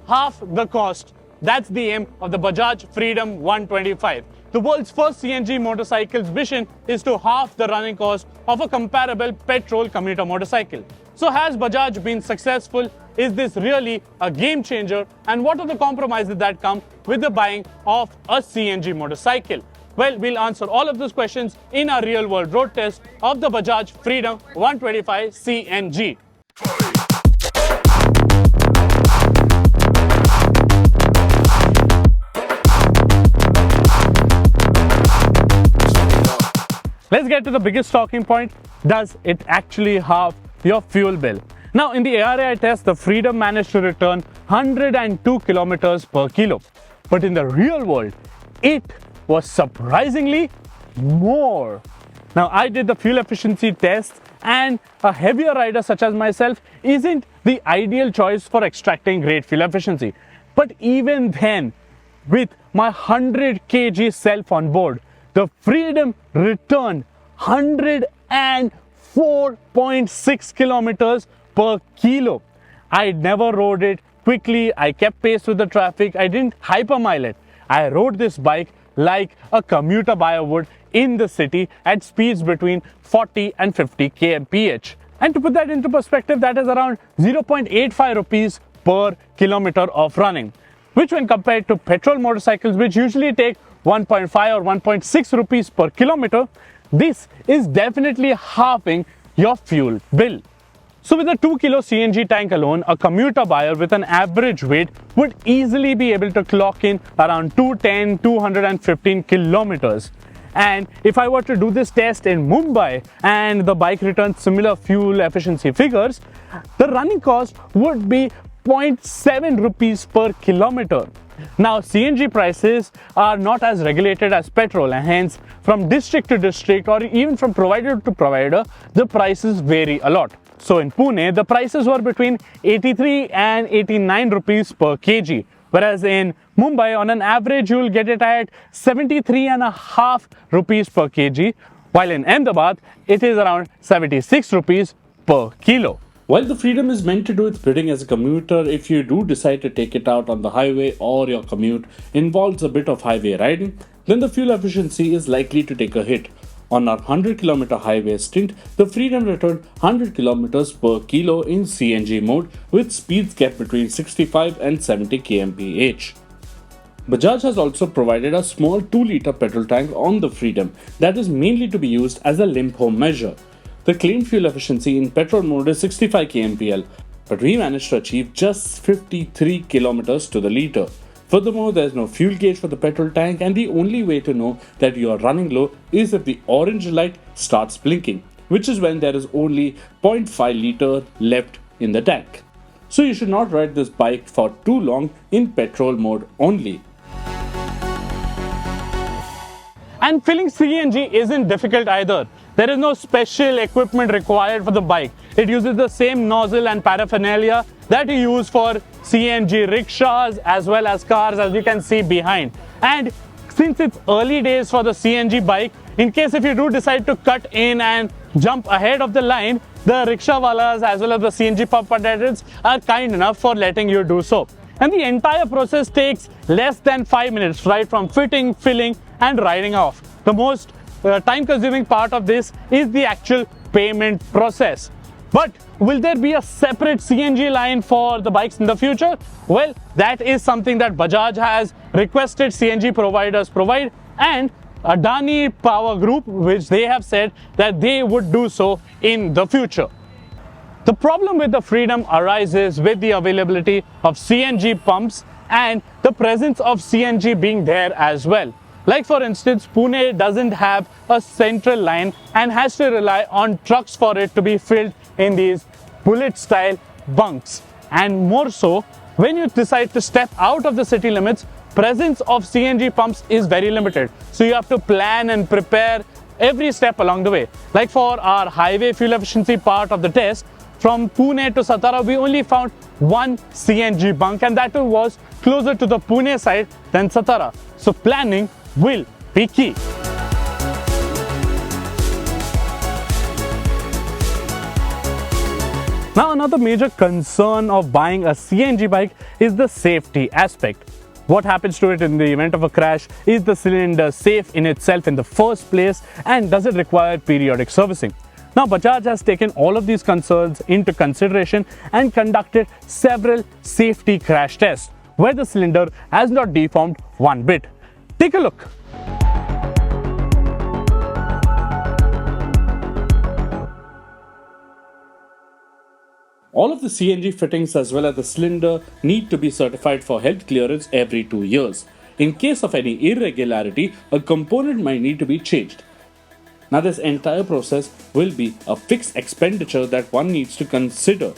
half the cost. That's the aim of the Bajaj Freedom 125. The world's first CNG motorcycle's mission is to halve the running cost of a comparable petrol commuter motorcycle. So has Bajaj been successful? Is this really a game changer? And what are the compromises that come with the buying of a CNG motorcycle? Well, we'll answer all of those questions in our real-world road test of the Bajaj Freedom 125 CNG. Let's get to the biggest talking point. Does it actually halve your fuel bill? Now, in the ARAI test, the Freedom managed to return 102 kilometers per kilo. But in the real world, it was surprisingly more. Now, I did the fuel efficiency test, and a heavier rider such as myself isn't the ideal choice for extracting great fuel efficiency. But even then, with my 100 kg self on board, the Freedom returned 104.6 kilometers per kilo. I never rode it quickly. I kept pace with the traffic. I didn't hypermile it. I rode this bike like a commuter buyer would in the city at speeds between 40 and 50 kmph. And to put that into perspective, that is around 0.85 rupees per kilometer of running, which when compared to petrol motorcycles, which usually take 1.5 or 1.6 rupees per kilometer, this is definitely halving your fuel bill. So with a 2 kilo CNG tank alone, a commuter buyer with an average weight would easily be able to clock in around 215 kilometers. And if I were to do this test in Mumbai and the bike returns similar fuel efficiency figures, the running cost would be 0.7 rupees per kilometer. Now, CNG prices are not as regulated as petrol, and hence from district to district or even from provider to provider, the prices vary a lot. So in Pune, the prices were between 83 and 89 rupees per kg, whereas in Mumbai, on an average, you will get it at 73.5 rupees per kg, while in Ahmedabad, it is around 76 rupees per kilo. While the Freedom is meant to do its bidding as a commuter, if you do decide to take it out on the highway or your commute involves a bit of highway riding, then the fuel efficiency is likely to take a hit. On our 100-kilometer highway stint, the Freedom returned 100 kilometers per kilo in CNG mode with speeds kept between 65 and 70 kmph. Bajaj has also provided a small 2-liter petrol tank on the Freedom that is mainly to be used as a limp home measure. The claimed fuel efficiency in petrol mode is 65 kmpl, but we managed to achieve just 53 kilometers to the liter. Furthermore, there is no fuel gauge for the petrol tank, and the only way to know that you are running low is if the orange light starts blinking, which is when there is only 0.5 liter left in the tank. So you should not ride this bike for too long in petrol mode only. And filling CNG isn't difficult either. There is no special equipment required for the bike. It uses the same nozzle and paraphernalia that you use for CNG rickshaws as well as cars, as you can see behind. And since it's early days for the CNG bike, in case if you do decide to cut in and jump ahead of the line, the rickshawalas as well as the CNG pump attendants are kind enough for letting you do so. And the entire process takes less than 5 minutes, right from fitting, filling and riding off. The most time-consuming part of this is the actual payment process. But will there be a separate CNG line for the bikes in the future? Well, that is something that Bajaj has requested CNG providers provide, and Adani Power Group, which they have said that they would do so in the future. The problem with the Freedom arises with the availability of CNG pumps and the presence of CNG being there as well. Like for instance, Pune doesn't have a central line and has to rely on trucks for it to be filled in these bullet style bunks. And more so, when you decide to step out of the city limits, presence of CNG pumps is very limited. So you have to plan and prepare every step along the way. Like for our highway fuel efficiency part of the test, from Pune to Satara, we only found one CNG bunk, and that was closer to the Pune side than Satara. So planning will be key. Now, another major concern of buying a CNG bike is the safety aspect. What happens to it in the event of a crash? Is the cylinder safe in itself in the first place, and does it require periodic servicing? Now, Bajaj has taken all of these concerns into consideration and conducted several safety crash tests where the cylinder has not deformed one bit. Take a look. All of the CNG fittings as well as the cylinder need to be certified for health clearance every 2 years. In case of any irregularity, a component might need to be changed. Now, this entire process will be a fixed expenditure that one needs to consider,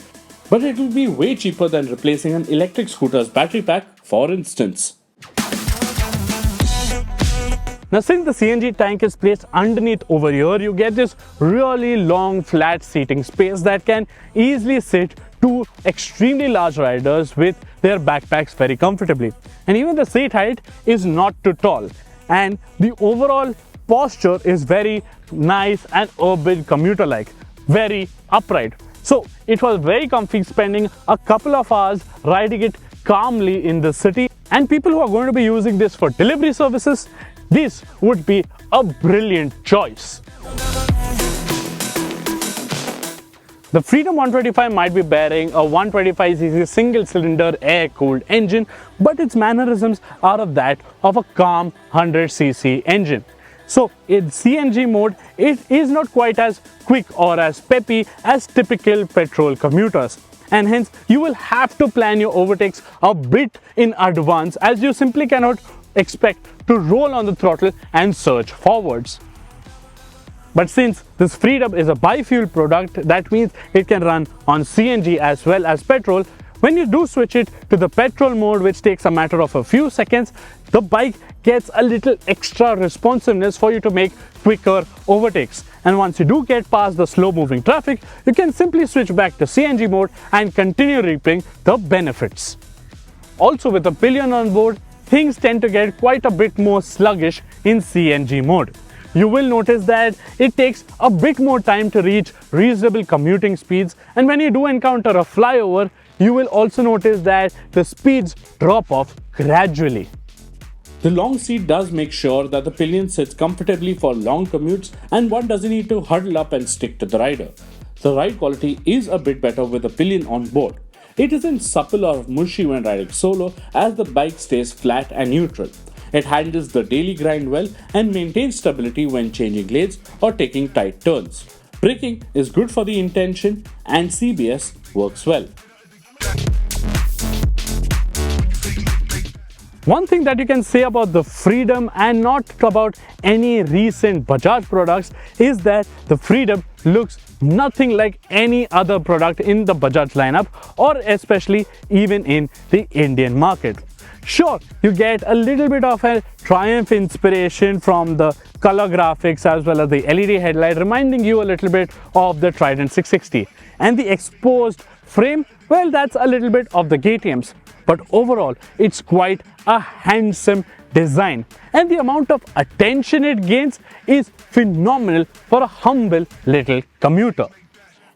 but it will be way cheaper than replacing an electric scooter's battery pack, for instance. Now, since the CNG tank is placed underneath over here, you get this really long flat seating space that can easily sit two extremely large riders with their backpacks very comfortably. And even the seat height is not too tall, and the overall posture is very nice and urban commuter-like, very upright. So it was very comfy spending a couple of hours riding it calmly in the city. And people who are going to be using this for delivery services, this would be a brilliant choice. The Freedom 125 might be bearing a 125cc single-cylinder air-cooled engine, but its mannerisms are of that of a calm 100cc engine. So in CNG mode, it is not quite as quick or as peppy as typical petrol commuters. And hence, you will have to plan your overtakes a bit in advance, as you simply cannot expect to roll on the throttle and surge forwards. But since this Freedom is a bi-fuel product, that means it can run on CNG as well as petrol. When you do switch it to the petrol mode, which takes a matter of a few seconds, the bike gets a little extra responsiveness for you to make quicker overtakes. And once you do get past the slow-moving traffic, you can simply switch back to CNG mode and continue reaping the benefits. Also, with the pillion on board, things tend to get quite a bit more sluggish in CNG mode. You will notice that it takes a bit more time to reach reasonable commuting speeds, and when you do encounter a flyover, you will also notice that the speeds drop off gradually. The long seat does make sure that the pillion sits comfortably for long commutes and one doesn't need to huddle up and stick to the rider. The ride quality is a bit better with the pillion on board. It isn't supple or mushy when riding solo, as the bike stays flat and neutral. It handles the daily grind well and maintains stability when changing lanes or taking tight turns. Braking is good for the intention and CBS works well. One thing that you can say about the Freedom and not about any recent Bajaj products is that the Freedom looks nothing like any other product in the Bajaj lineup, or especially even in the Indian market. Sure, you get a little bit of a Triumph inspiration from the color graphics as well as the LED headlight, reminding you a little bit of the Trident 660. And the exposed frame, well, that's a little bit of the KTM's. But overall, it's quite a handsome design, and the amount of attention it gains is phenomenal for a humble little commuter.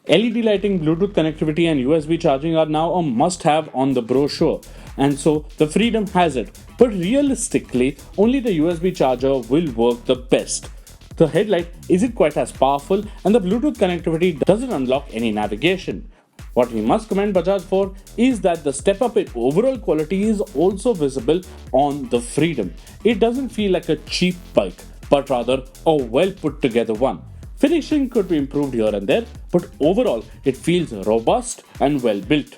LED lighting, Bluetooth connectivity and USB charging are now a must-have on the brochure, and so the Freedom has it. But realistically, only the USB charger will work the best. The headlight isn't quite as powerful, and the Bluetooth connectivity doesn't unlock any navigation. What we must commend Bajaj for is that the step up in overall quality is also visible on the Freedom. It doesn't feel like a cheap bike, but rather a well put together one. Finishing could be improved here and there, but overall it feels robust and well built.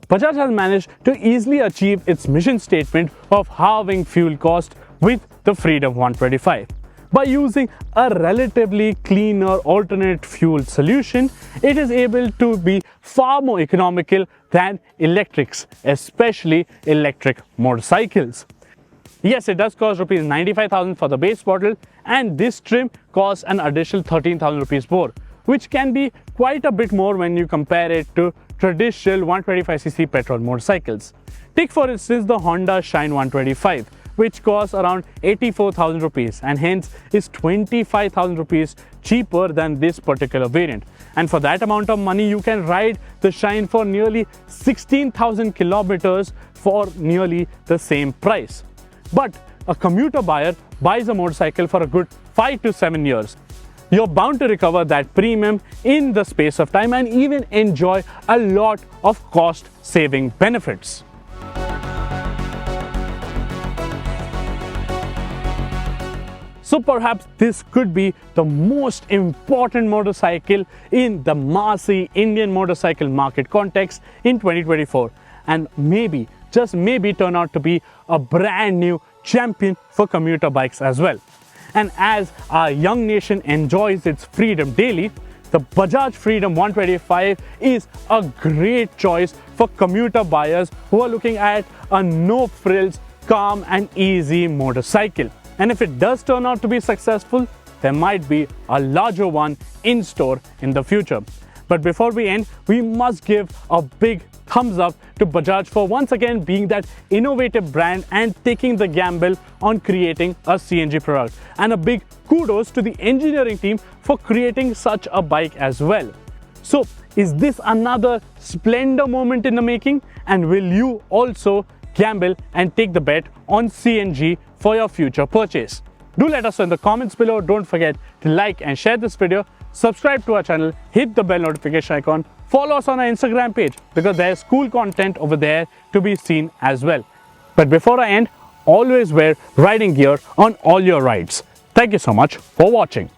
Bajaj has managed to easily achieve its mission statement of halving fuel cost with the Freedom 125. By using a relatively cleaner alternate fuel solution, it is able to be far more economical than electrics, especially electric motorcycles. Yes, it does cost Rs 95,000 for the base model, and this trim costs an additional 13,000 rupees more, which can be quite a bit more when you compare it to traditional 125cc petrol motorcycles. Take for instance the Honda Shine 125, which costs around 84,000 rupees and hence is 25,000 rupees cheaper than this particular variant. And for that amount of money, you can ride the Shine for nearly 16,000 kilometers for nearly the same price. But a commuter buyer buys a motorcycle for a good 5 to 7 years. You're bound to recover that premium in the space of time and even enjoy a lot of cost saving benefits. So perhaps this could be the most important motorcycle in the massy Indian motorcycle market context in 2024, and maybe, just maybe, turn out to be a brand new champion for commuter bikes as well. And as our young nation enjoys its freedom daily, the Bajaj Freedom 125 is a great choice for commuter buyers who are looking at a no-frills, calm and easy motorcycle. And if it does turn out to be successful, there might be a larger one in store in the future. But before we end, we must give a big thumbs up to Bajaj for once again being that innovative brand and taking the gamble on creating a CNG product. And a big kudos to the engineering team for creating such a bike as well. So, is this another splendor moment in the making? And will you also gamble and take the bet on CNG for your future purchase? Do let us know in the comments below. Don't forget to like and share this video. Subscribe to our channel, hit the bell notification icon, follow us on our Instagram page because there's cool content over there to be seen as well. But before I end, always wear riding gear on all your rides. Thank you so much for watching.